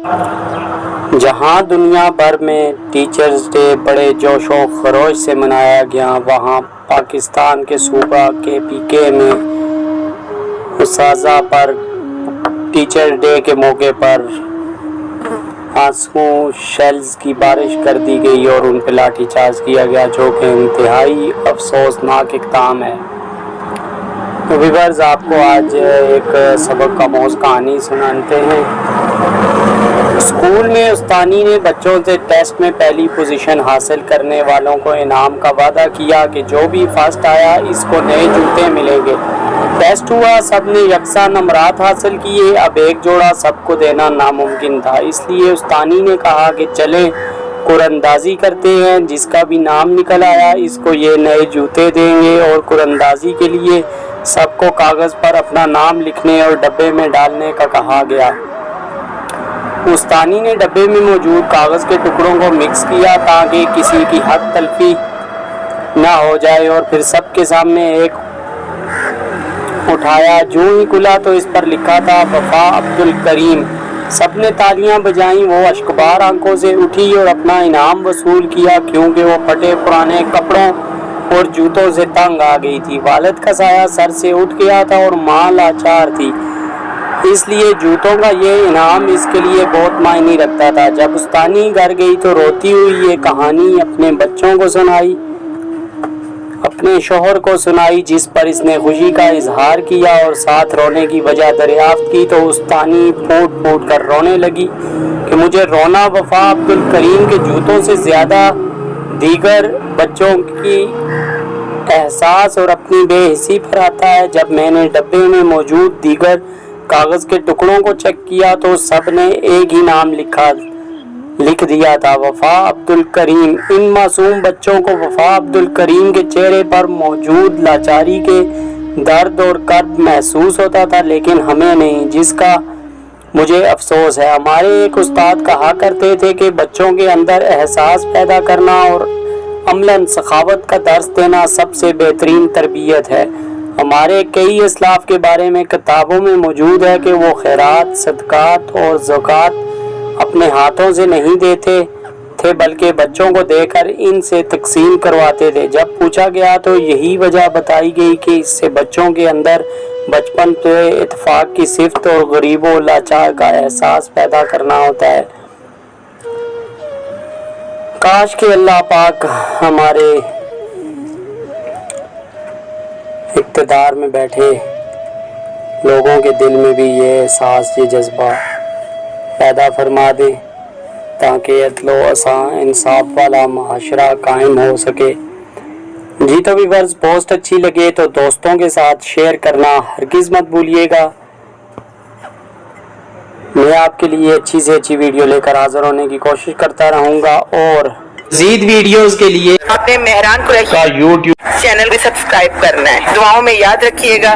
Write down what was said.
جہاں دنیا بھر میں ٹیچرز ڈے بڑے جوش و خروش سے منایا گیا، وہاں پاکستان کے صوبہ KPK میں اساتذہ پر ٹیچر ڈے کے موقع پر آنسو شیلز کی بارش کر دی گئی اور ان پہ لاٹھی چارج کیا گیا، جو کہ انتہائی افسوسناک اقدام ہے۔ تو ویورز، آپ کو آج ایک سبق کا موضوع کہانی سناتے ہیں۔ اسکول میں استانی نے بچوں سے ٹیسٹ میں پہلی پوزیشن حاصل کرنے والوں کو انعام کا وعدہ کیا کہ جو بھی فرسٹ آیا اس کو نئے جوتے ملیں گے۔ ٹیسٹ ہوا، سب نے یکساں نمرات حاصل کیے، اب ایک جوڑا سب کو دینا ناممکن تھا، اس لیے استانی نے کہا کہ چلیں قراندازی کرتے ہیں، جس کا بھی نام نکل آیا اس کو یہ نئے جوتے دیں گے۔ اور قراندازی کے لیے سب کو کاغذ پر اپنا نام لکھنے اور ڈبے میں ڈالنے کا کہا گیا۔ استانی نے ڈبے میں موجود کاغذ کے ٹکڑوں کو مکس کیا تاکہ کسی کی حق تلفی نہ ہو جائے، اور پھر سب کے سامنے ایک اٹھایا۔ جو ہی کھلا تو اس پر لکھا تھا وفا عبدالکریم۔ سب نے تالیاں بجائیں، وہ اشکبار آنکھوں سے اٹھی اور اپنا انعام وصول کیا، کیونکہ وہ پھٹے پرانے کپڑوں اور جوتوں سے تنگ آ گئی تھی۔ والد کا سایہ سر سے اٹھ گیا تھا اور ماں لاچار تھی، اس لیے جوتوں کا یہ انعام اس کے لیے بہت معنی رکھتا تھا۔ جب استانی گھر گئی تو روتی ہوئی یہ کہانی اپنے بچوں کو سنائی، اپنے شوہر کو سنائی، جس پر اس نے خوشی کا اظہار کیا اور ساتھ رونے کی وجہ دریافت کی، تو استانی پھوٹ پھوٹ کر رونے لگی کہ مجھے رونا وفا عبدالکریم کے جوتوں سے زیادہ دیگر بچوں کی احساس اور اپنی بے حسی پر آتا ہے۔ جب میں نے ڈبے میں موجود دیگر کاغذ کے ٹکڑوں کو چیک کیا تو سب نے ایک ہی نام لکھ دیا تھا، وفا عبدالکریم۔ ان معصوم بچوں کو وفا عبدالکریم کے چہرے پر موجود لاچاری کے درد اور کرب محسوس ہوتا تھا، لیکن ہمیں نہیں، جس کا مجھے افسوس ہے۔ ہمارے ایک استاد کہا کرتے تھے کہ بچوں کے اندر احساس پیدا کرنا اور عملاً سخاوت کا درس دینا سب سے بہترین تربیت ہے۔ ہمارے کئی اسلاف کے بارے میں کتابوں میں موجود ہے کہ وہ خیرات، صدقات اور زکوٰۃ اپنے ہاتھوں سے نہیں دیتے تھے، بلکہ بچوں کو دے کر ان سے تقسیم کرواتے تھے۔ جب پوچھا گیا تو یہی وجہ بتائی گئی کہ اس سے بچوں کے اندر بچپن سے اتفاق کی صفت اور غریب و لاچار کا احساس پیدا کرنا ہوتا ہے۔ کاش کہ اللہ پاک ہمارے اقتدار میں بیٹھے لوگوں کے دل میں بھی یہ احساس، یہ جذبہ پیدا فرما دے، تاکہ عدل و انصاف والا معاشرہ قائم ہو سکے۔ جی تو ویورز، پوسٹ اچھی لگے تو دوستوں کے ساتھ شیئر کرنا ہرگز مت بھولیے گا۔ میں آپ کے لیے اچھی سے اچھی ویڈیو لے کر حاضر ہونے کی کوشش کرتا رہوں گا، اور مزید ویڈیوز کے لیے اپنے مہران قریشی کا YouTube چینل بھی سبسکرائب کرنا ہے۔ دعاؤں میں یاد رکھیے گا۔